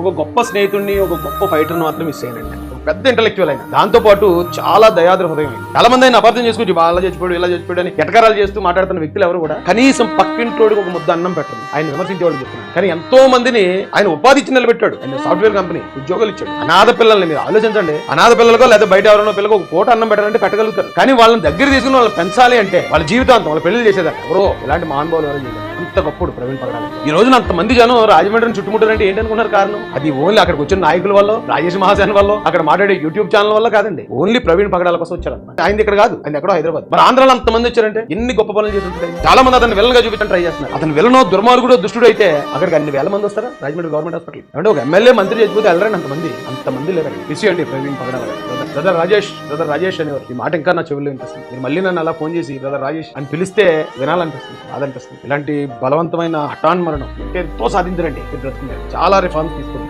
ఒక గొప్ప స్నేహితుడిని, ఒక గొప్ప ఫైటర్ని మాత్రం మిస్ అయ్యానండి. పెద్ద ఇంటలెక్చువల్ అయినా, దాంతో పాటు చాలా దయాద్ర హృదయం. చాలా మంది ఆయన అపార్థం చేసుకుని అలా చచ్చిపోయాడు, ఇలా చచ్చిపోయాడు అని ఎటకారాలు చేస్తూ మాట్లాడుతున్న వ్యక్తులు ఎవరు కూడా కనీసం పక్కింటోడికి ఒక ముద్ద అన్నం పెట్టరు. ఆయన విమర్శించే వాళ్ళు చెప్తున్నారు. కానీ ఎంతో మందిని ఆయన ఉపాధి ఇచ్చి నిలబెట్టాడు. ఆయన సాఫ్ట్వేర్ కంపెనీ ఉద్యోగాలు ఇచ్చాడు. అనాథ పిల్లల్ని మీరు ఆలోచించండి. అనాథ పిల్లలకో లేదా బయట ఎవరైనా పిల్లలకు ఒక పూట అన్నం పెట్టాలంటే పెట్టగలుగుతారు. కానీ వాళ్ళని దగ్గర తీసుకుని వాళ్ళని పెంచాలి అంటే వాళ్ళ జీవితాంతం వాళ్ళ పెళ్లి చేసేదాకా ఎవరో ఇలాంటి మహానుభావులు ఎవరు చేయలేదు. అంత గొప్పడు ప్రవీణ్ పగడాల. ఈ రోజున అంతమంది జనం రాజమండ్రిని చుట్టుముట్టారంటే ఏంటనుకున్నారు కారణం? అది ఓన్లీ అక్కడికి వచ్చిన నాయకుల వల్ల, రాజేష్ మహాసేన్ వల్ల, అక్కడ మాట్లాడే యూట్యూబ్ ఛానల్ వల్ల కాదండి. ఓన్లీ ప్రవీణ్ పగడాల కోసం వచ్చారన్నమాట. ఆయన ఇక్కడ కాదు, ఆయన ఎక్కడో హైదరాబాద్. మరి ఆంధ్రాలో అంతమంది వచ్చారంటే ఎన్ని గొప్ప పనులు చేసి ఉంటాయి. చాలా మంది అతను విలన్గా చూపించడం ట్రై చేస్తున్నారు. అతను విలనో దుర్మార్గుడో దుష్టుడు అయితే అక్కడికి అన్ని వేల మంది వస్తారా రాజమండ్రి గవర్నమెంట్ హాస్పిటల్? అంటే ఒక ఎమ్మెల్యే మంత్రి చచ్చిపోతే వెళ్ళరండి అంతమంది లేరండి. మిస్ అండి ప్రవీణ్ పగడాల. బ్రదర్ రాజేష్ అనేవారు. ఈ మాట ఇంకా నా చెవుల్లో వినిపిస్తుంది. మీరు మళ్ళీ నన్ను అలా ఫోన్ చేసి బ్రదర్ రాజేష్ అని పిలిస్తే వినాలనిపిస్తుంది, బాధనిపిస్తుంది. ఇలాంటి బలవంతమైన హఠాన్ మరణం ఎంతో సాధించరండి. చాలా రిఫార్మ్స్ తీసుకుంది.